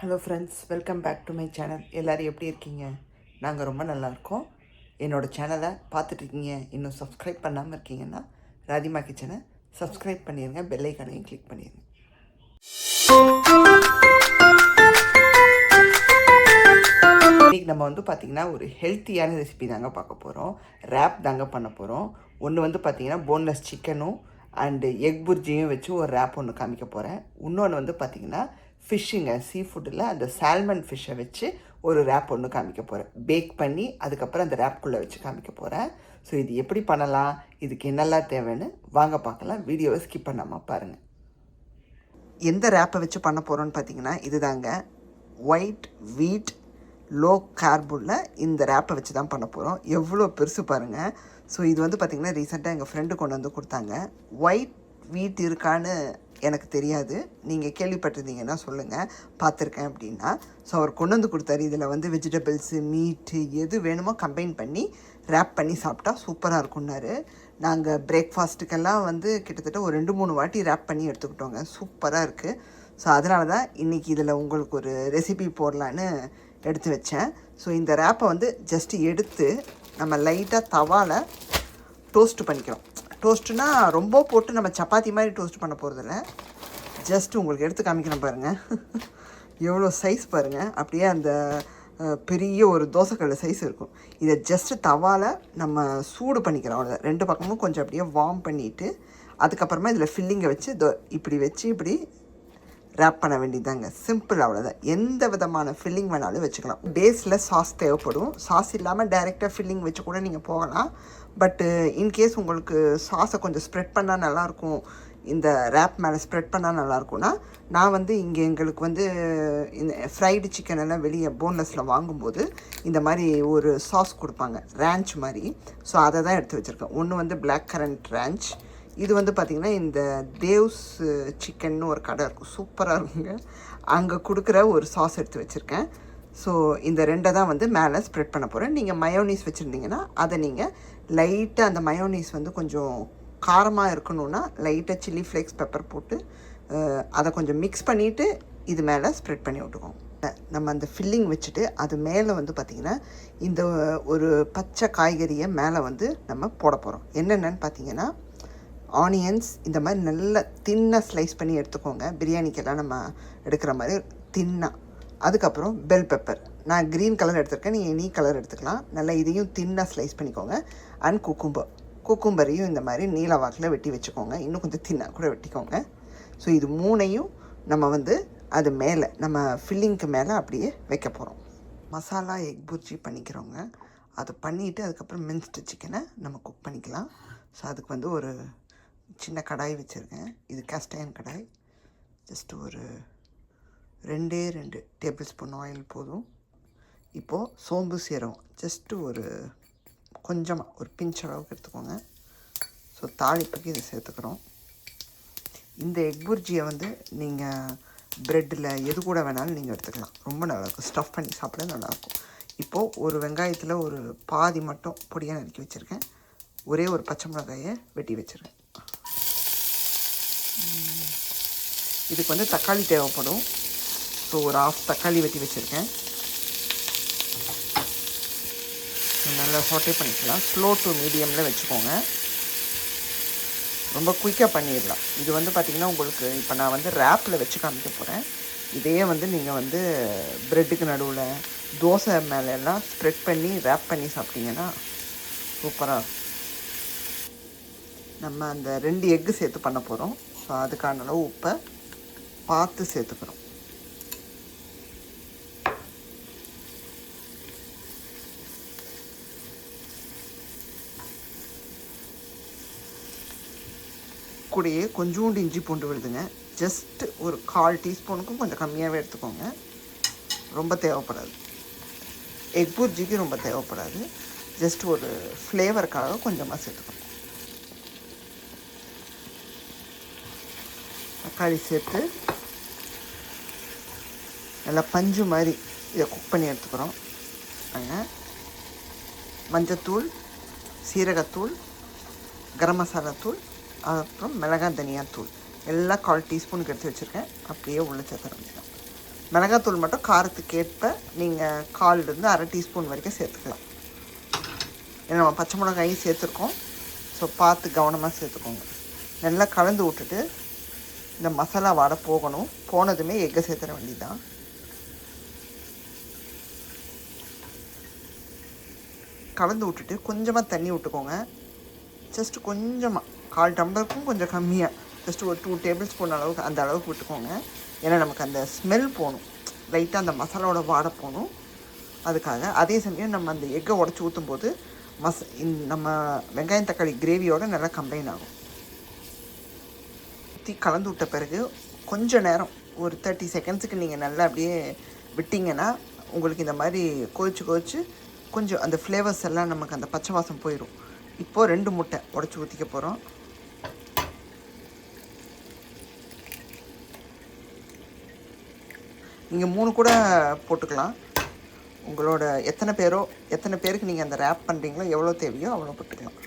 Hello friends, welcome back to my channel. எல்லோரும் எப்படி இருக்கீங்க? நாங்கள் ரொம்ப நல்லாயிருக்கோம். என்னோடய சேனலை பார்த்துட்ருக்கீங்க, இன்னும் சப்ஸ்கிரைப் பண்ணாமல் இருக்கீங்கன்னா ராதிமா கிச்சனை சப்ஸ்கிரைப் பண்ணிடுங்க, பெல் ஐக்கானையும் கிளிக் பண்ணிடுங்க. இன்றைக்கி நம்ம பார்த்திங்கன்னா ஒரு ஹெல்த்தியான ரெசிபி தாங்க பார்க்க போகிறோம். ரேப் தாங்க பண்ண போகிறோம். ஒன்று பார்த்திங்கன்னா போன்லெஸ் சிக்கனும் அண்டு எக் புர்ஜியும் வச்சு ஒரு ரேப் ஒன்று காமிக்க போகிறேன். இன்னொன்று பார்த்திங்கன்னா ஃபிஷ்ஷுங்க, சீ ஃபுட்டில் அந்த சால்மன் ஃபிஷ்ஷை வச்சு ஒரு ரேப் ஒன்று காமிக்க போகிறேன். பேக் பண்ணி அதுக்கப்புறம் அந்த ரேப்குள்ளே வச்சு காமிக்க போகிறேன். ஸோ இது எப்படி பண்ணலாம், இதுக்கு என்னெல்லாம் தேவைன்னு வாங்க பார்க்கலாம். வீடியோவை ஸ்கிப் பண்ணாமல் பாருங்கள். எந்த ரேப்பை வச்சு பண்ண போகிறோன்னு பார்த்தீங்கன்னா இதுதாங்க, ஒயிட் வீட் லோ கார்புள்ள இந்த ரேப்பை வச்சு தான் பண்ண போகிறோம். எவ்வளோ பெருசு பாருங்கள். ஸோ இது பார்த்திங்கன்னா ரீசெண்டாக எங்கள் ஃப்ரெண்டு கொண்டு வந்து கொடுத்தாங்க. ஒயிட் வீட் இருக்கான்னு எனக்கு தெரியாது, நீங்கள் கேள்விப்பட்டிருந்தீங்கன்னா சொல்லுங்கள், பார்த்துருக்கேன் அப்படின்னா. ஸோ அவர் கொண்டு வந்து கொடுத்தாரு. இதில் வெஜிடபிள்ஸு, மீட்டு எது வேணுமோ கம்பைன் பண்ணி ரேப் பண்ணி சாப்பிட்டா சூப்பராக இருக்குன்னாரு. நாங்கள் பிரேக்ஃபாஸ்ட்டுக்கெல்லாம் கிட்டத்தட்ட ஒரு 2-3 வாட்டி ரேப் பண்ணி எடுத்துக்கிட்டோங்க. சூப்பராக இருக்குது. ஸோ அதனால தான் இன்றைக்கி இதில் உங்களுக்கு ஒரு ரெசிபி போடலான்னு எடுத்து வச்சேன். ஸோ இந்த ரேப்பை ஜஸ்ட்டு எடுத்து நம்ம லைட்டாக தவாவில் டோஸ்ட்டு பண்ணிக்கிறோம். டோஸ்ட்டுனா ரொம்ப போட்டு நம்ம சப்பாத்தி மாதிரி டோஸ்ட் பண்ண போகிறதில்ல, ஜஸ்ட்டு உங்களுக்கு எடுத்து காமிக்கிறேன் பாருங்கள். எவ்வளோ சைஸ் பாருங்கள், அப்படியே அந்த பெரிய ஒரு தோசைக்கல் சைஸ் இருக்கும். இதை ஜஸ்ட்டு தவாவில் நம்ம சூடு பண்ணிக்கிறோம். அவ்வளோ 2 பக்கமும் கொஞ்சம் அப்படியே வார்ம் பண்ணிவிட்டு அதுக்கப்புறமா இதில் ஃபில்லிங்கை வச்சு இப்படி வச்சு இப்படி ரேப் பண்ண வேண்டியதாங்க. சிம்பிள், அவ்வளோதான். எந்த விதமான ஃபில்லிங் வேணாலும் வச்சுக்கலாம். பேஸில் சாஸ் தேவைப்படும். சாஸ் இல்லாமல் டைரெக்டாக ஃபில்லிங் வச்சு கூட நீங்கள் போகலாம். பட்டு இன்கேஸ் உங்களுக்கு சாஸை கொஞ்சம் ஸ்ப்ரெட் பண்ணால் நல்லாயிருக்கும், இந்த ரேப் மேலே ஸ்ப்ரெட் பண்ணால் நல்லாயிருக்கும்னா, நான் இங்கே எங்களுக்கு இந்த ஃப்ரைடு சிக்கன் எல்லாம் வெளியே போன்லெஸில் வாங்கும்போது இந்த மாதிரி ஒரு சாஸ் கொடுப்பாங்க, ரேஞ்ச் மாதிரி. ஸோ அதை தான் எடுத்து வச்சுருக்கேன். ஒன்று பிளாக் கரண்ட் ரேஞ்ச். இது பார்த்திங்கன்னா இந்த தேவ்ஸ் சிக்கன்னு ஒரு கடை இருக்கும், சூப்பராக இருக்குங்க. அங்கே கொடுக்குற ஒரு சாஸ் எடுத்து வச்சுருக்கேன். ஸோ இந்த 2 தான் மேலே ஸ்ப்ரெட் பண்ண போகிறேன். நீங்கள் மயோனீஸ் வச்சுருந்தீங்கன்னா அதை நீங்கள் லைட்டாக, அந்த மயோனீஸ் கொஞ்சம் காரமாக இருக்கணுன்னா லைட்டாக சில்லி ஃப்ளேக்ஸ், பெப்பர் போட்டு அதை கொஞ்சம் மிக்ஸ் பண்ணிவிட்டு இது மேலே ஸ்ப்ரெட் பண்ணி விட்டுக்கோங்க. நம்ம அந்த ஃபில்லிங் வச்சுட்டு அது மேலே பார்த்திங்கன்னா இந்த ஒரு பச்சை காய்கறியை மேலே நம்ம போட போகிறோம். என்னென்னு பார்த்தீங்கன்னா ஆனியன்ஸ் இந்த மாதிரி நல்லா தின்னாக ஸ்லைஸ் பண்ணி எடுத்துக்கோங்க. பிரியாணிக்கெல்லாம் நம்ம எடுக்கிற மாதிரி தின்னாக. அதுக்கப்புறம் பெல் பெப்பர், நான் க்ரீன் கலர் எடுத்துருக்கேன், நீங்கள் எனி கலர் எடுத்துக்கலாம். நல்லா இதையும் தின்னாக ஸ்லைஸ் பண்ணிக்கோங்க. அண்ட் குக்கும்பரையும் இந்த மாதிரி நீல வாக்கில் வெட்டி வச்சுக்கோங்க. இன்னும் கொஞ்சம் தின்னாக கூட வெட்டிக்கோங்க. ஸோ இது 3ஐயும் நம்ம அது மேலே, நம்ம ஃபில்லிங்க்கு மேலே அப்படியே வைக்க போகிறோம். மசாலா எக் புர்ஜி பண்ணிக்கிறோங்க. அதை பண்ணிவிட்டு அதுக்கப்புறம் மின்ஸ்டு சிக்கனை நம்ம குக் பண்ணிக்கலாம். ஸோ அதுக்கு ஒரு சின்ன கடாய் வச்சுருக்கேன். இது கேஸ்ட் அயர்ன் கடாய். ஜஸ்ட்டு ஒரு 2 டேபிள் ஸ்பூன் ஆயில் போதும். இப்போது சோம்பு சீரகம் ஜஸ்ட்டு ஒரு கொஞ்சமாக ஒரு பிஞ்ச் அளவுக்கு எடுத்துக்கோங்க. ஸோ தாளிப்புக்கு இதை சேர்த்துக்கிறோம். இந்த எக் புர்ஜியை நீங்கள் ப்ரெட்டில் எது கூட வேணாலும் நீங்கள் எடுத்துக்கலாம். ரொம்ப நல்லாயிருக்கும், ஸ்டஃப் பண்ணி சாப்பிட நல்லாயிருக்கும். இப்போது ஒரு வெங்காயத்தில் ஒரு பாதி மட்டும் பொடியாக நறுக்கி வச்சுருக்கேன். ஒரே ஒரு பச்சை மிளகாயை வெட்டி வச்சுருக்கேன். இதுக்கு தக்காளி தேவைப்படும். ஸோ ஒரு 1/2 தக்காளி வெட்டி வச்சுருக்கேன். நல்லா சாட்டே பண்ணிக்கலாம். ஸ்லோ டு மீடியமில் வச்சுக்கோங்க. ரொம்ப குயிக்காக பண்ணிடலாம். இது பார்த்திங்கன்னா உங்களுக்கு இப்போ நான் ரேப்பில் வச்சு காமிக்க போகிறேன். இதையே நீங்கள் ப்ரெட்டுக்கு நடுவில் தோசை மேலெல்லாம் ஸ்ப்ரெட் பண்ணி ரேப் பண்ணி சாப்பிட்டிங்கன்னா சூப்பராக இருக்கும். நம்ம அந்த 2 எக்கு சேர்த்து பண்ண போகிறோம். ஸோ அதுக்கான அளவு உப்பை பார்த்து சேர்த்துக்கிறோம். கூடயே கொஞ்சோண்டு இஞ்சி பூண்டு விழுதுங்க. ஜஸ்ட்டு ஒரு 1/4 டீஸ்பூனுக்கும் கொஞ்சம் கம்மியாகவே எடுத்துக்கோங்க. ரொம்ப தேவைப்படாது, எக் புர்ஜிக்கு ரொம்ப தேவைப்படாது. ஜஸ்ட் ஒரு ஃப்ளேவருக்காக கொஞ்சமாக சேர்த்துக்கணும். தக்காளி சேர்த்து நல்லா பஞ்சு மாதிரி இதை குக் பண்ணி எடுத்துக்கிறோம். மஞ்சத்தூள், சீரகத்தூள், கரம் மசாலா தூள், அப்புறம் மிளகாய் தனியாத்தூள் எல்லாம் 1/4 டீஸ்பூனுக்கு எடுத்து வச்சுருக்கேன். அப்படியே உள்ள சேர்த்துறேன். மிளகாத்தூள் மட்டும் காரத்துக்கு ஏற்ப நீங்கள் 1/4 அரை டீஸ்பூன் வரைக்கும் சேர்த்துக்கலாம். ஏன்னா நம்ம பச்சை மிளகாயும் சேர்த்துருக்கோம். ஸோ பார்த்து கவனமாக சேர்த்துக்கோங்க. நல்லா கலந்து விட்டுட்டு இந்த மசாலா வாடை போகணும். போனதுமே எக்கை சேர்த்துற வேண்டியதான். கலந்து விட்டுட்டு கொஞ்சமாக தண்ணி விட்டுக்கோங்க. ஜஸ்ட் கொஞ்சமாக 1/4 டம்ளருக்கும் கொஞ்சம் கம்மியாக ஜஸ்ட் ஒரு 2 டேபிள் ஸ்பூன் அளவுக்கு அந்த அளவுக்கு விட்டுக்கோங்க. ஏன்னா நமக்கு அந்த ஸ்மெல் போகணும், லைட்டாக அந்த மசாலாவோட வாடை போகணும். அதுக்காக அதே சமயம் நம்ம அந்த எக்கை உடச்சி ஊற்றும் போது நம்ம வெங்காயம் தக்காளி கிரேவியோடு நல்லா கம்பைன் ஆகும். ஊற்றி கலந்து விட்ட பிறகு கொஞ்சம் நேரம் ஒரு 30 செகண்ட்ஸுக்கு நீங்கள் நல்லா அப்படியே விட்டிங்கன்னா உங்களுக்கு இந்த மாதிரி கொதிச்சு கொஞ்சம் அந்த ஃப்ளேவர்ஸ் எல்லாம் நமக்கு அந்த பச்சை வாசம் போயிடும். இப்போது 2 முட்டை உடச்சி ஊற்றிக்க போகிறோம். நீங்கள் 3 கூட போட்டுக்கலாம். உங்களோட எத்தனை பேருக்கு நீங்கள் அந்த ரேப் பண்ணுறீங்களோ எவ்வளோ தேவையோ அவ்வளோ போட்டுக்கலாம்.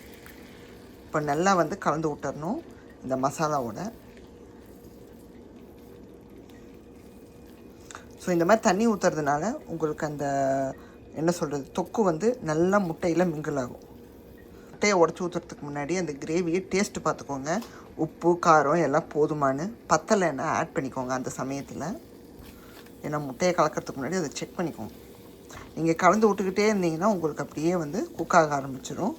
இப்போ நல்லா வந்து கலந்து விட்டுறணும் இந்த மசாலாவோட. ஸோ இந்த மாதிரி தண்ணி ஊற்றுறதுனால உங்களுக்கு அந்த என்ன சொல்கிறது தொக்கு வந்து நல்லா முட்டையில் மிங்கிள் ஆகும். முட்டையை உடச்சி ஊற்றுறதுக்கு முன்னாடி அந்த கிரேவியை டேஸ்ட்டு பார்த்துக்கோங்க. உப்பு காரம் எல்லாம் போதுமானு, பத்தலைன்னா ஆட் பண்ணிக்கோங்க அந்த சமயத்தில். ஏன்னா முட்டையை கலக்கிறதுக்கு முன்னாடி அதை செக் பண்ணிக்கோங்க. நீங்கள் கலந்து விட்டுக்கிட்டே இருந்தீங்கன்னா உங்களுக்கு அப்படியே வந்து குக் ஆக ஆரம்பிச்சிடும்.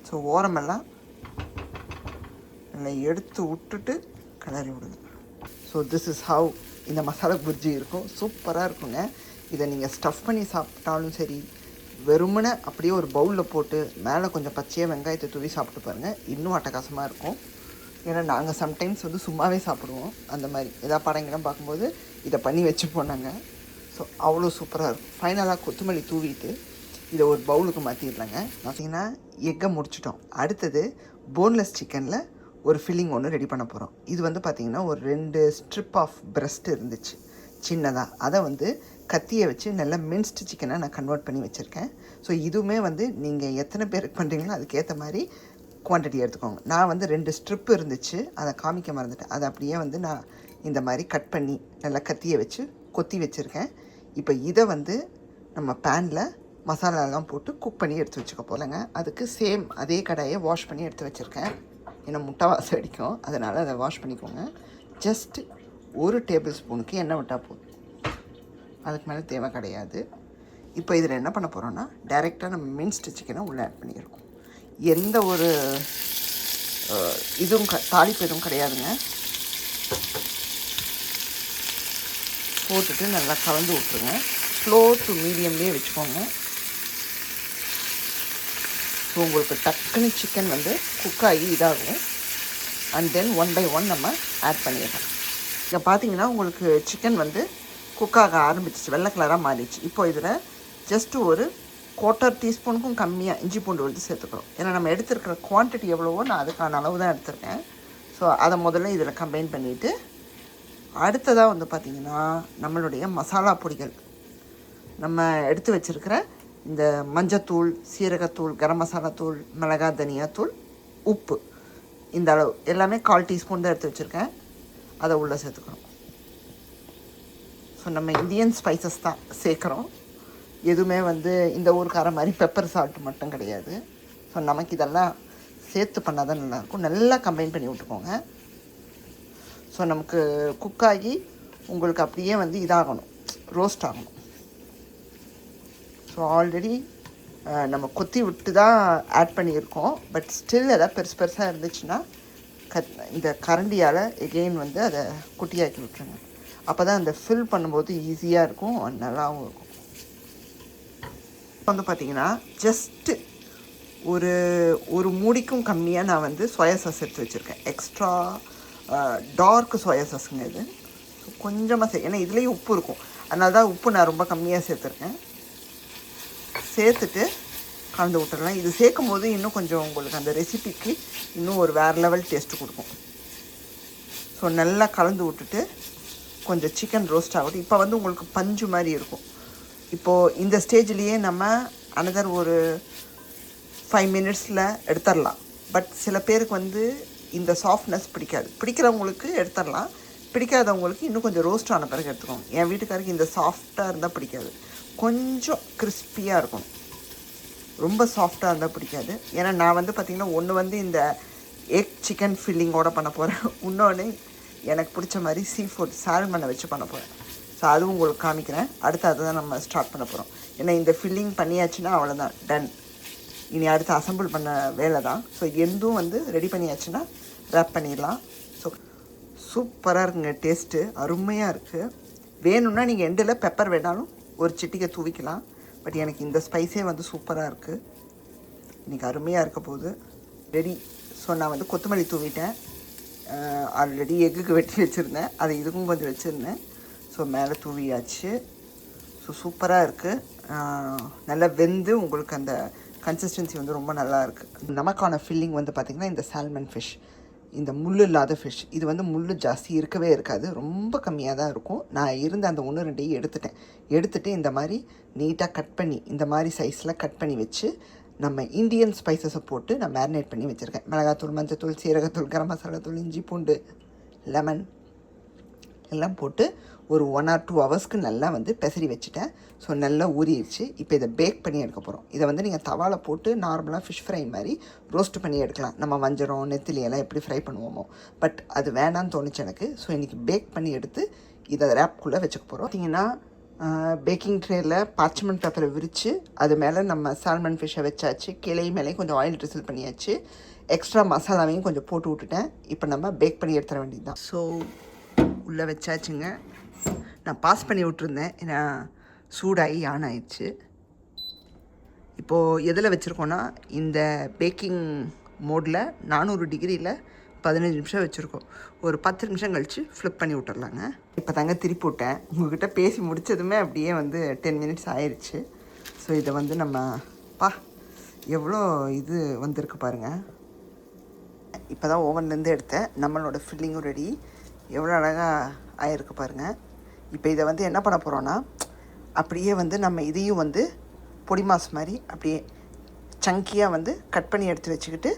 ஸோ ஓரமெல்லாம் நல்லா எடுத்து விட்டுட்டு கிளறி விடுங்க. ஸோ திஸ் இஸ் ஹவ் இந்த மசாலா புர்ஜி இருக்கும். சூப்பராக இருக்குங்க. இதை நீங்கள் ஸ்டஃப் பண்ணி சாப்பிட்டாலும் சரி, வெறுமனை அப்படியே ஒரு பவுலில் போட்டு மேலே கொஞ்சம் பச்சையாக வெங்காயத்தை தூவி சாப்பிட்டு பாருங்கள், இன்னும் அட்டகாசமாக இருக்கும். ஏன்னா நாங்கள் சம்டைம்ஸ் வந்து சும்மாவே சாப்பிடுவோம். அந்த மாதிரி எதாவது படங்கள்லாம் பார்க்கும்போது இதை பண்ணி வச்சு போனாங்க. ஸோ அவ்வளோ சூப்பராக இருக்கும். ஃபைனலாக கொத்தமல்லி தூவிட்டு இதை ஒரு பவுலுக்கு மாற்றிடலாங்க. பார்த்தீங்கன்னா எக்கை முடிச்சிட்டோம். அடுத்தது போன்லெஸ் சிக்கனில் ஒரு ஃபில்லிங் ஒன்று ரெடி பண்ண போகிறோம். இது வந்து பார்த்திங்கன்னா ஒரு 2 ஸ்ட்ரிப் ஆஃப் பிரஸ்ட் இருந்துச்சு சின்னதாக. அதை வந்து கத்தியை வச்சு நல்லா மின்ஸ்டு சிக்கனை நான் கன்வெர்ட் பண்ணி வச்சுருக்கேன். ஸோ இதுவுமே வந்து நீங்கள் எத்தனை பேருக்கு பண்ணுறீங்களோ அதுக்கேற்ற மாதிரி குவான்டிட்டி எடுத்துக்கோங்க. நான் வந்து 2 ஸ்ட்ரிப்பு இருந்துச்சு, அதை காமிக்க மறந்துட்டேன். அதை அப்படியே வந்து நான் இந்த மாதிரி கட் பண்ணி நல்லா கத்தியை வச்சு கொத்தி வச்சுருக்கேன். இப்போ இதை வந்து நம்ம பேனில் மசாலாலாம் போட்டு குக் பண்ணி எடுத்து வச்சுக்க போகலங்க. அதுக்கு சேம் அதே கடாயை வாஷ் பண்ணி எடுத்து வச்சுருக்கேன். ஏன்னா முட்டை வாசம் அடிக்கும், அதனால் அதை வாஷ் பண்ணிக்கோங்க. ஜஸ்ட் 1 டேபிள் ஸ்பூனுக்கு எண்ணெய் விட்டால் போதும், அதுக்கு மேலே தேவை கிடையாது. இப்போ இதில் என்ன பண்ண போகிறோன்னா டைரெக்டாக நம்ம மின்ஸ்டு சிக்கனை உள்ளே ஆட் பண்ணியிருக்கோம். எந்த ஒரு இதுவும் தாளிப்பு எதுவும் கிடையாதுங்க. போட்டுட்டு நல்லா கலந்து விட்ருங்க. ஸ்லோ டு மீடியம்லேயே வச்சுக்கோங்க. ஸோ உங்களுக்கு டக்குன்னு சிக்கன் வந்து குக் ஆகி இதாகும். அண்ட் தென் 1 by 1 நம்ம ஆட் பண்ணிடலாம். இங்கே பார்த்தீங்கன்னா உங்களுக்கு சிக்கன் வந்து குக் ஆக ஆரம்பிச்சிச்சு, வெள்ளை கலராக மாறிடுச்சு. இப்போ இதில் ஜஸ்ட்டு ஒரு 1/4 டீஸ்பூனுக்கும் கம்மியாக இஞ்சி பூண்டு விழுது சேர்த்துக்கிறோம். ஏன்னா நம்ம எடுத்துருக்கிற குவான்டிட்டி எவ்வளவோ நான் அதுக்கான அளவு தான் எடுத்திருக்கேன். ஸோ அதை முதல்ல இதில் கம்பைன் பண்ணிவிட்டு அடுத்ததாக வந்து பார்த்திங்கன்னா நம்மளுடைய மசாலா பொடிகள், நம்ம எடுத்து வச்சுருக்கிற இந்த மஞ்சத்தூள், சீரகத்தூள், கரம் மசாலா தூள், மிளகா தனியாத்தூள், உப்பு, இந்த அளவு எல்லாமே 1/4 டீஸ்பூன் தான் எடுத்து வச்சுருக்கேன். அதை உள்ளே சேர்த்துக்கிறோம். ஸோ நம்ம இந்தியன் ஸ்பைசஸ் தான் சேர்க்குறோம். எதுவுமே வந்து இந்த ஊருக்கார மாதிரி பெப்பர் சால்ட் மட்டும் கிடையாது. ஸோ நமக்கு இதெல்லாம் சேர்த்து பண்ணால் தான் நல்லாயிருக்கும். நல்லா கம்பைன் பண்ணி விட்டுக்கோங்க. ஸோ நமக்கு குக்காகி உங்களுக்கு அப்படியே வந்து இதாகணும், ரோஸ்ட் ஆகணும். ஸோ ஆல்ரெடி நம்ம கொத்தி விட்டு தான் ஆட் பண்ணியிருக்கோம். பட் ஸ்டில் எதாவது பெருசாக இருந்துச்சுன்னா இந்த கரண்டியால் எகெயின் வந்து அதை குட்டியாக்கி விட்டுருங்க. அப்போ தான் அந்த ஃபில் பண்ணும்போது ஈஸியாக இருக்கும், நல்லாவும் இருக்கும். வந்து பார்த்திங்கன்னா ஜஸ்ட்டு ஒரு மூடிக்கும் கம்மியாக நான் வந்து சோயா சாஸ் எடுத்து வச்சுருக்கேன். எக்ஸ்ட்ரா டார்க் சோயா சாஸுங்க இது. ஸோ கொஞ்சமாக ஏன்னா இதுலேயும் உப்பு இருக்கும், அதனால தான் உப்பு நான் ரொம்ப கம்மியாக சேர்த்துருக்கேன். சேர்த்துட்டு கலந்து விட்டுடலாம். இது சேர்க்கும் போது இன்னும் கொஞ்சம் உங்களுக்கு அந்த ரெசிபிக்கு இன்னும் ஒரு வேறு லெவல் டேஸ்ட்டு கொடுக்கும். ஸோ நல்லா கலந்து விட்டுட்டு கொஞ்சம் சிக்கன் ரோஸ்ட் ஆகட்டும். இப்போ வந்து உங்களுக்கு பஞ்சு மாதிரி இருக்கும். இப்போது இந்த ஸ்டேஜ்லேயே நம்ம அனதர் ஒரு 5 மினிட்ஸில் எடுத்துடலாம். பட் சில பேருக்கு வந்து இந்த சாஃப்ட்னஸ் பிடிக்காது. பிடிக்கிறவங்களுக்கு எடுத்துடலாம், பிடிக்காதவங்களுக்கு இன்னும் கொஞ்சம் ரோஸ்ட் ஆன பிறகு எடுத்துக்கோங்க. என் வீட்டுக்காருக்கு இந்த சாஃப்டாக இருந்தால் பிடிக்காது, கொஞ்சம் கிறிஸ்பியாக இருக்கும். ரொம்ப சாஃப்டாக இருந்தால் பிடிக்காது. ஏன்னா நான் வந்து பார்த்திங்கன்னா ஒன்று வந்து இந்த எக் சிக்கன் ஃபில்லிங்கோடு பண்ண போகிறேன், இன்னொன்று எனக்கு பிடிச்ச மாதிரி சீ ஃபுட் சால்மனை வச்சு பண்ண போகிறேன். ஸோ அதுவும் உங்களுக்கு காமிக்கிறேன். அடுத்து அதை தான் நம்ம ஸ்டார்ட் பண்ண போகிறோம். ஏன்னா இந்த ஃபில்லிங் பண்ணியாச்சுன்னா அவ்வளோதான், டன். இனி அடுத்து அசம்பிள் பண்ண வேலை தான். ஸோ எந்தும் வந்து ரெடி பண்ணியாச்சுன்னா ரேப் பண்ணிடலாம். ஸோ சூப்பராக இருக்குங்க, டேஸ்ட்டு அருமையாக இருக்குது. வேணும்னா நீங்கள் எண்டில் பெப்பர் வேணாலும் ஒரு சிட்டிக்கை தூவிக்கலாம். பட் எனக்கு இந்த ஸ்பைஸே வந்து சூப்பராக இருக்குது. இன்றைக்கி அருமையாக இருக்க போகுது. ரெடி. ஸோ நான் வந்து கொத்தமல்லி தூவிட்டேன். ஆல்ரெடி எக்குக்கு வெட்டி வச்சுருந்தேன், அதை இதுக்கும் கொஞ்சம் வச்சுருந்தேன். ஸோ மேலே தூவியாச்சு. ஸோ சூப்பராக இருக்குது. நல்லா வெந்து உங்களுக்கு அந்த கன்சிஸ்டன்சி வந்து ரொம்ப நல்லா இருக்குது. நமக்கான ஃபில்லிங் வந்து பார்த்திங்கன்னா இந்த சால்மன் ஃபிஷ், இந்த முள் இல்லாத ஃபிஷ். இது வந்து முள் ஜாஸ்தி இருக்கவே இருக்காது, ரொம்ப கம்மியாக தான் இருக்கும். நான் இருந்த அந்த 1-2 எடுத்துகிட்டு இந்த மாதிரி நீட்டாக கட் பண்ணி இந்த மாதிரி சைஸில் கட் பண்ணி வச்சு நம்ம இந்தியன் ஸ்பைசஸை போட்டு நான் மேரினேட் பண்ணி வச்சுருக்கேன். மிளகாத்தூள், மஞ்சத்தூள், சீரகத்தூள், கரம் மசாலா தூள், இஞ்சி பூண்டு, லெமன் எல்லாம் போட்டு ஒரு 1 or 2 ஹவர்ஸ்க்கு நல்லா வந்து பெசரி வச்சுட்டேன். ஸோ நல்லா ஊறிடுச்சு. இப்போ இதை பேக் பண்ணி எடுக்க போகிறோம். இதை வந்து நீங்கள் தவாவில் போட்டு நார்மலாக ஃபிஷ் ஃப்ரை மாதிரி ரோஸ்ட் பண்ணி எடுக்கலாம். நம்ம வஞ்சரம், நெத்திலி எல்லாம் எப்படி ஃப்ரை பண்ணுவோமோ. பட் அது வேணான்னு தோணுச்சு எனக்கு. ஸோ இன்றைக்கி பேக் பண்ணி எடுத்து இதை ரேப்குள்ளே வச்சுக்க போகிறோம். பார்த்திங்கன்னா பேக்கிங் ட்ரேயில் பார்ச்மெண்ட் பேப்பரை விரித்து அது மேலே நம்ம சால்மன் ஃபிஷ்ஷை வச்சாச்சு. கீழே மேலேயும் கொஞ்சம் ஆயில் ட்ரிசில் பண்ணியாச்சு. எக்ஸ்ட்ரா மசாலாவையும் கொஞ்சம் போட்டு விட்டுட்டேன். இப்போ நம்ம பேக் பண்ணி எடுத்துட வேண்டியது தான். ஸோ உள்ளே வச்சாச்சுங்க. நான் பாஸ் பண்ணி விட்டுருந்தேன், ஏன்னா சூடாகி ஆன் ஆயிடுச்சு. இப்போது எதில் வச்சுருக்கோன்னா இந்த பேக்கிங் மோடில் 400 டிகிரியில் 15 நிமிஷம் வச்சுருக்கோம். ஒரு 10 நிமிஷம் கழித்து ஃப்ளிப் பண்ணி விட்டுறலாங்க. இப்போ தாங்க திருப்பி விட்டேன். உங்கள்கிட்ட பேசி முடித்ததுமே அப்படியே வந்து 10 மினிட்ஸ் ஆயிடுச்சு. ஸோ இதை வந்து நம்ம எவ்வளோ இது வந்திருக்கு பாருங்கள். இப்போ தான் ஓவன்லேருந்து எடுத்தேன். நம்மளோட ஃபில்லிங்கும் ரெடி. எவ்வளோ அழகாக ஆயிருக்கு பாருங்கள். இப்போ இதை வந்து என்ன பண்ண போகிறோன்னா, அப்படியே வந்து நம்ம இதையும் வந்து பொடி மாஸ் மாதிரி அப்படியே சங்கியாக வந்து கட் பண்ணி எடுத்து வச்சுக்கிட்டு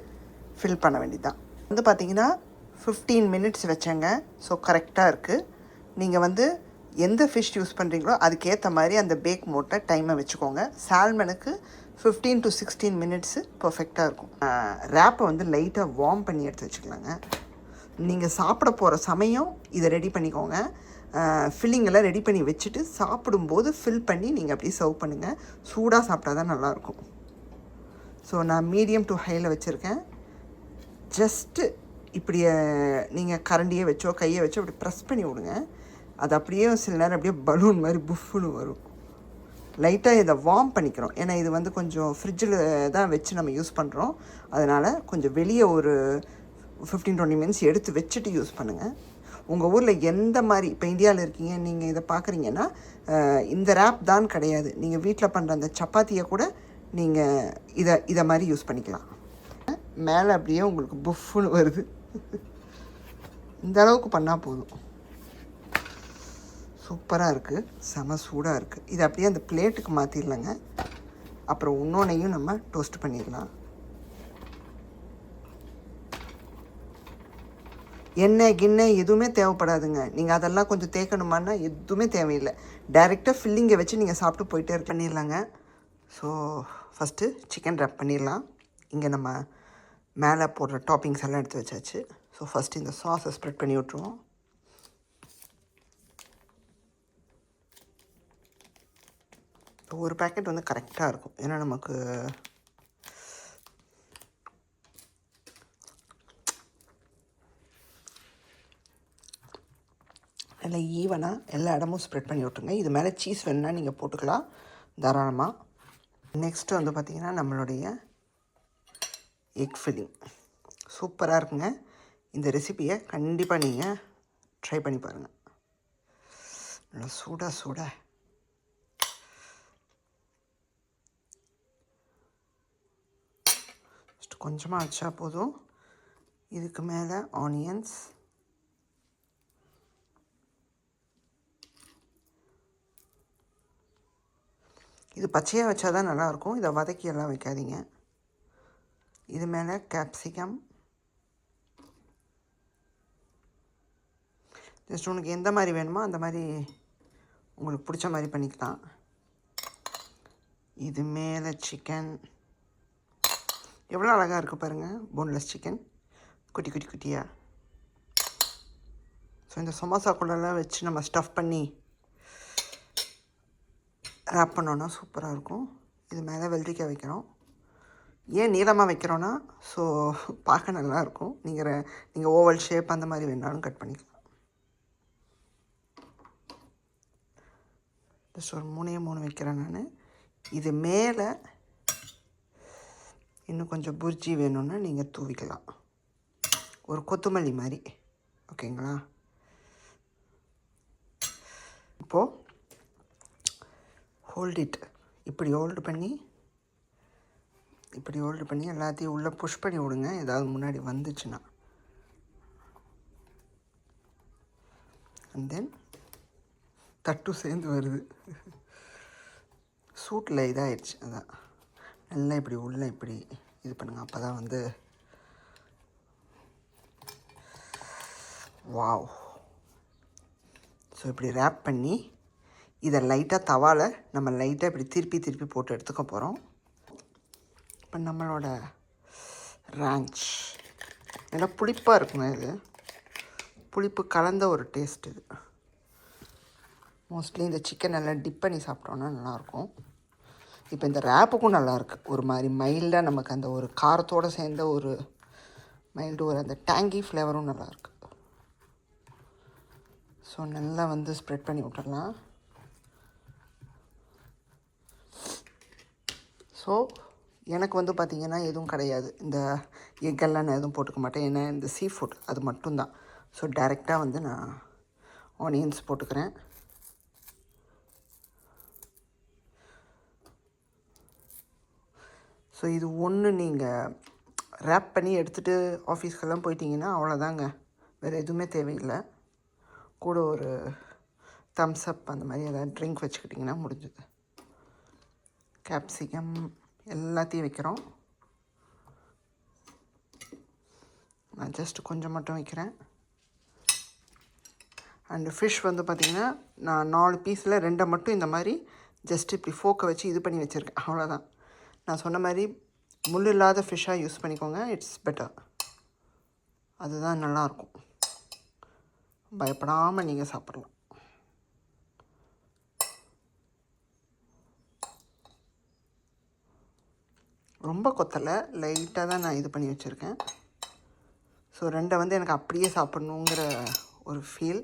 ஃபில் பண்ண வேண்டியது தான். வந்து பார்த்திங்கன்னா 15 மினிட்ஸ் வச்சேங்க. ஸோ கரெக்டாக இருக்குது. நீங்கள் வந்து எந்த ஃபிஷ் யூஸ் பண்ணுறீங்களோ அதுக்கேற்ற மாதிரி அந்த பேக் மோட்டை டைமை வச்சுக்கோங்க. சால்மனுக்கு 15 to 16 மினிட்ஸு பர்ஃபெக்டாக இருக்கும். ரேப்பை வந்து லைட்டாக வார்ம் பண்ணி எடுத்து வச்சுக்கலாங்க. நீங்கள் சாப்பிட போகிற சமயம் இதை ரெடி பண்ணிக்கோங்க. ஃபில்லிங்கெல்லாம் ரெடி பண்ணி வச்சுட்டு சாப்பிடும்போது ஃபில் பண்ணி நீங்கள் அப்படியே சர்வ் பண்ணுங்கள். சூடாக சாப்பிட்டா தான் நல்லாயிருக்கும். ஸோ நான் மீடியம் டு ஹையில் வச்சுருக்கேன். ஜஸ்ட்டு இப்படியே நீங்கள் கரண்டியை வச்சோ கையை வச்சோ அப்படி ப்ரெஸ் பண்ணி விடுங்க. அது அப்படியே சில நேரம் அப்படியே பலூன் மாதிரி புஃப்னு வரும். லைட்டாக இதை வார்ம் பண்ணிக்கிறோம். ஏன்னா இது வந்து கொஞ்சம் ஃப்ரிட்ஜில் தான் வச்சு நம்ம யூஸ் பண்ணுறோம். அதனால் கொஞ்சம் வெளியே ஒரு 15-20 மினிட்ஸ் எடுத்து வச்சுட்டு யூஸ் பண்ணுங்கள். உங்கள் ஊரில் எந்த மாதிரி, இப்போ இந்தியாவில் இருக்கீங்க நீங்கள் இதை பார்க்குறீங்கன்னா இந்த ரேப் தான் கிடையாது, நீங்கள் வீட்டில் பண்ணுற அந்த சப்பாத்தியை கூட நீங்கள் இதை மாதிரி யூஸ் பண்ணிக்கலாம். மேலே அப்படியே உங்களுக்கு புஃப்னு வருது. இந்த அளவுக்கு பண்ணால் போதும். சூப்பராக இருக்குது, செம சூடாக இருக்குது. இது அப்படியே அந்த பிளேட்டுக்கு மாற்றிடலாங்க. அப்புறம் இன்னொன்னையும் நம்ம டோஸ்ட் பண்ணிடலாம். எண்ணெய் கிண்ணெய் எதுவுமே தேவைப்படாதுங்க. நீங்கள் அதெல்லாம் கொஞ்சம் தேய்க்கணுமான்னா எதுவுமே தேவையில்லை. டைரெக்டாக ஃபில்லிங்கை வச்சு நீங்கள் சாப்பிட்டு போயிட்டே பண்ணிடலாங்க. ஸோ ஃபஸ்ட்டு சிக்கன் ரேப் பண்ணிடலாம். இங்கே நம்ம மேலே போடுற டாப்பிங்ஸ் எல்லாம் எடுத்து வச்சாச்சு. ஸோ ஃபஸ்ட்டு இந்த சாஸை ஸ்ப்ரெட் பண்ணி விட்ருவோம். ஒரு பேக்கெட் வந்து கரெக்டாக இருக்கும். ஏன்னா நமக்கு நல்லா ஈவனாக எல்லா இடமும் ஸ்ப்ரெட் பண்ணி விட்ருங்க. இது மேலே சீஸ் வேணுன்னா நீங்கள் போட்டுக்கலாம் தாராளமாக. நெக்ஸ்ட்டு வந்து பார்த்திங்கன்னா நம்மளுடைய எக் ஃபில்லிங் சூப்பராக இருக்குங்க. இந்த ரெசிப்பியை கண்டிப்பாக நீங்கள் ட்ரை பண்ணி பாருங்கள். நல்லா சூடாக கொஞ்சமாக வச்சா போதும். இதுக்கு மேலே ஆனியன்ஸ், இது பச்சையாக வச்சா தான் நல்லாயிருக்கும். இதை வதக்கியெல்லாம் வைக்காதீங்க. இது மேலே கேப்சிகம், ஜஸ்ட் உனக்கு எந்த மாதிரி வேணுமோ அந்த மாதிரி உங்களுக்கு பிடிச்ச மாதிரி பண்ணிக்கலாம். இது மேலே சிக்கன் எவ்வளோ அழகாக இருக்குது பாருங்கள், போன்லெஸ் சிக்கன் குட்டி குட்டி குட்டியாக. ஸோ இந்த சமோசாக்குள்ளெல்லாம் வச்சு நம்ம ஸ்டஃப் பண்ணி ரேப் பண்ணோன்னா சூப்பராக இருக்கும். இது மேலே வெள்ளரிக்காய் வைக்கிறோம். ஏன் நீளமாக வைக்கிறோன்னா ஸோ பார்க்க நல்லாயிருக்கும். நீங்கள் ஓவல் ஷேப் அந்த மாதிரி வேணாலும் கட் பண்ணிக்கலாம். ஜஸ்ட் ஒரு 3 வைக்கிறேன் நான். இது மேலே இன்னும் கொஞ்சம் புர்ஜி வேணும்னா நீங்கள் தூவிக்கலாம், ஒரு கொத்தமல்லி மாதிரி. ஓகேங்களா? இப்போது ஹோல்ட் இட், இப்படி ஹோல்டு பண்ணி எல்லாத்தையும் உள்ளே புஷ் பண்ணி விடுங்க, ஏதாவது முன்னாடி வந்துச்சுன்னா. அண்ட் தென் தட்டும் சேர்ந்து வருது. சூட்டில் இதாகிடுச்சு, அதான் நல்லா இப்படி உள்ளே இப்படி இது பண்ணுங்கள். அப்போ தான் வந்து வாவ். ஸோ இப்படி ரேப் பண்ணி இதை லைட்டாக தவாவில் நம்ம லைட்டாக இப்படி திருப்பி போட்டு எடுத்துக்க போகிறோம். இப்போ நம்மளோட ரான்ச் நல்லா புளிப்பாக இருக்குங்க. இது புளிப்பு கலந்த ஒரு டேஸ்ட். இது மோஸ்ட்லி இந்த சிக்கன் நல்லா டிப் பண்ணி சாப்பிட்டோன்னா நல்லாயிருக்கும். இப்போ இந்த ரேப்புக்கும் நல்லாயிருக்கு. ஒரு மாதிரி மைல்டாக நமக்கு அந்த ஒரு காரத்தோடு சேர்ந்த ஒரு ஒரு அந்த டேங்கி ஃப்ளேவரும் நல்லாயிருக்கு. ஸோ நல்லா வந்து ஸ்ப்ரெட் பண்ணி விட்டுடலாம். ஸோ எனக்கு வந்து பார்த்திங்கன்னா எதுவும் கிடையாது, இந்த எக்கெல்லாம் நான் எதுவும் போட்டுக்க மாட்டேன். ஏன்னா இந்த சீ ஃபுட் அது மட்டும்தான். ஸோ டைரெக்டாக வந்து நான் ஆனியன்ஸ் போட்டுக்கிறேன். ஸோ இது ஒன்று நீங்கள் ரேப் பண்ணி எடுத்துகிட்டு ஆஃபீஸ்க்கெல்லாம் போயிட்டீங்கன்னா அவ்வளோதாங்க, வேறு எதுவுமே தேவையில்லை. கூட ஒரு தம்ஸ் அப் அந்த மாதிரி ஏதாவது ட்ரிங்க் வச்சுக்கிட்டிங்கன்னா முடிஞ்சுது. கேப்சிகம் எல்லாத்தையும் வைக்கிறோம். நான் ஜஸ்ட் கொஞ்சம் மட்டும் வைக்கிறேன். அண்டு ஃபிஷ் வந்து பார்த்திங்கன்னா நான் 4 பீஸில் 2 மட்டும் இந்த மாதிரி ஜஸ்ட் இப்படி ஃபோக்கை வச்சு இது பண்ணி வச்சுருக்கேன், அவ்வளோதான். நான் சொன்ன மாதிரி முள் இல்லாத ஃபிஷ்ஷாக யூஸ் பண்ணிக்கோங்க, இட்ஸ் பெட்டர். அதுதான் நல்லாயிருக்கும். பயப்படாமல் நீங்கள் சாப்பிட்லாம். ரொம்ப கொத்தலை, லைட்டாக தான் நான் இது பண்ணி வச்சுருக்கேன். ஸோ 2 வந்து எனக்கு அப்படியே சாப்பிட்ணுங்கிற ஒரு ஃபீல்.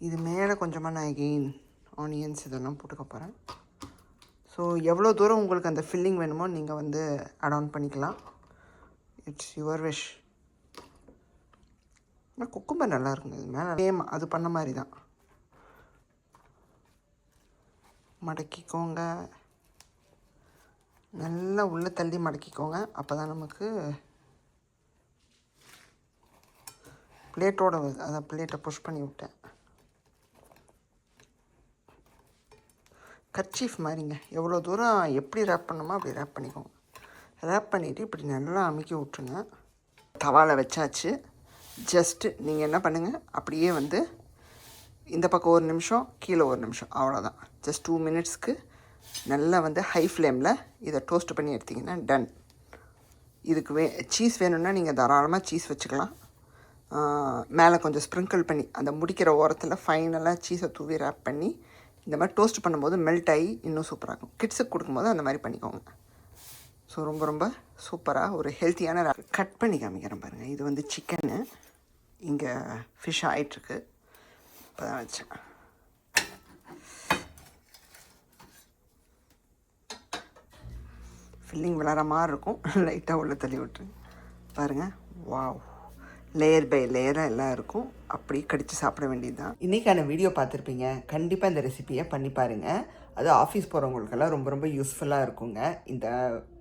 இது மேலே கொஞ்சமாக நான் எகெயின் ஆனியன்ஸ் இதெல்லாம் போட்டுக்க போகிறேன். ஸோ எவ்வளோ தூரம் உங்களுக்கு அந்த ஃபில்லிங் வேணுமோ நீங்கள் வந்து ஆட் ஆன் பண்ணிக்கலாம், இட்ஸ் யுவர் விஷ். ஆனால் குக்கும்பர் நல்லா இருக்குங்க. இது மேலே சேம் அது பண்ண மாதிரி தான். மடக்கிக்கோங்க, நல்லா உள்ளே தள்ளி மடக்கிக்கோங்க. அப்போ தான் நமக்கு பிளேட்டோட வருது. அதான் பிளேட்டை புஷ் பண்ணி விட்டேன். கர்ச்சீஃப் மாதிரிங்க, எவ்வளோ தூரம் எப்படி ரேப் பண்ணணுமோ அப்படி ரேப் பண்ணிக்கோங்க. ரேப் பண்ணிவிட்டு இப்படி நல்லா அமுக்கி விட்ருங்க. தவாவில் வச்சாச்சு. ஜஸ்ட்டு நீங்கள் என்ன பண்ணுங்கள், அப்படியே வந்து இந்த பக்கம் 1 நிமிஷம், கீழே 1 நிமிஷம், அவ்வளோதான். ஜஸ்ட் 2 மினிட்ஸ்க்கு நல்லா வந்து ஹை ஃப்ளேமில் இதை டோஸ்ட் பண்ணி எடுத்திங்கன்னா டன். இதுக்கு சீஸ் வேணும்னா நீங்கள் தாராளமாக சீஸ் வச்சுக்கலாம். மேலே கொஞ்சம் ஸ்ப்ரிங்கிள் பண்ணி அந்த முடிக்கிற ஓரத்தில் ஃபைனலாக சீஸை தூவி ரேப் பண்ணி இந்த மாதிரி டோஸ்ட் பண்ணும்போது மெல்ட் ஆகி இன்னும் சூப்பராக இருக்கும். கிட்ஸுக்கு கொடுக்கும்போது அந்த மாதிரி பண்ணிக்கோங்க. ஸோ ரொம்ப ரொம்ப சூப்பராக ஒரு ஹெல்த்தியான கட் பண்ணி காமிக்கிறேன் பாருங்கள். இது வந்து சிக்கனு, இங்கே ஃபிஷ் ஆகிட்டுருக்கு. இப்போ தான் வச்சேன். ஃபில்லிங் விளாட்ற மாதிரி இருக்கும், லைட்டாக உள்ளே தள்ளி விட்டுருங்க பாருங்கள். வாவ், லேயர் பை லேயராக எல்லாம் இருக்கும். அப்படி கடித்து சாப்பிட வேண்டியது தான். இன்றைக்கான வீடியோ பார்த்துருப்பீங்க. கண்டிப்பாக இந்த ரெசிப்பியை பண்ணி பாருங்கள். அது ஆஃபீஸ் போகிறவங்களுக்கெல்லாம் ரொம்ப ரொம்ப யூஸ்ஃபுல்லாக இருக்குங்க. இந்த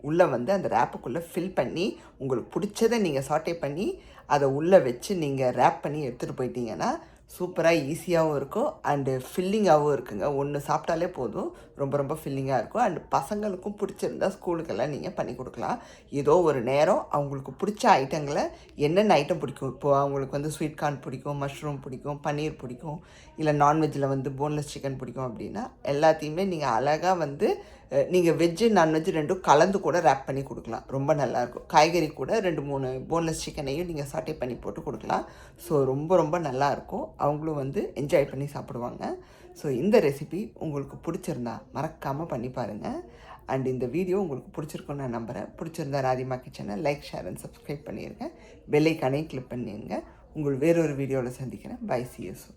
உள்ளே வந்து அந்த ரேப்புக்குள்ளே ஃபில் பண்ணி உங்களுக்கு பிடிச்சதை நீங்கள் சாட்டே பண்ணி அதை உள்ளே வச்சு நீங்கள் ரேப் பண்ணி எடுத்துகிட்டு போயிட்டீங்கன்னா சூப்பராக ஈஸியாகவும் இருக்கும் அண்டு ஃபில்லிங்காகவும் இருக்குங்க. ஒன்று சாப்பிட்டாலே போதும், ரொம்ப ரொம்ப ஃபில்லிங்காக இருக்கும். அண்டு பசங்களுக்கும் பிடிச்சிருந்தா ஸ்கூலுக்கெல்லாம் நீங்கள் பண்ணி கொடுக்கலாம். ஏதோ ஒரு நேரம் அவங்களுக்கு பிடிச்ச ஐட்டங்களை என்னென்ன ஐட்டம் பிடிக்கும், இப்போது அவங்களுக்கு வந்து ஸ்வீட் கார்ன் பிடிக்கும், மஷ்ரூம் பிடிக்கும், பன்னீர் பிடிக்கும், இல்லை நான்வெஜ்ஜில் வந்து போன்லெஸ் சிக்கன் பிடிக்கும் அப்படின்னா எல்லாத்தையுமே நீங்கள் அழகாக வந்து நீங்கள் வெஜ்ஜு நான்வெஜ் ரெண்டும் கலந்து கூட ரேப் பண்ணி கொடுக்கலாம். ரொம்ப நல்லாயிருக்கும். காய்கறி கூட 2-3 போன்லெஸ் சிக்கனையும் நீங்கள் சாட்டே பண்ணி போட்டு கொடுக்கலாம். ஸோ ரொம்ப ரொம்ப நல்லாயிருக்கும். அவங்களும் வந்து என்ஜாய் பண்ணி சாப்பிடுவாங்க. ஸோ இந்த ரெசிபி உங்களுக்கு பிடிச்சிருந்தா மறக்காமல் பண்ணி பாருங்கள். அண்ட் இந்த வீடியோ உங்களுக்கு பிடிச்சிருக்குன்னு நான் நம்புகிறேன். பிடிச்சிருந்தா ராதிமா கிச்சனை லைக், ஷேர் அண்ட் சப்ஸ்கிரைப் பண்ணிடுங்க. பெல் ஐக்கானையும் கிளிக் பண்ணிடுங்க. உங்கள் வேறொரு வீடியோவில் சந்திக்கிறேன். Bye, see you soon.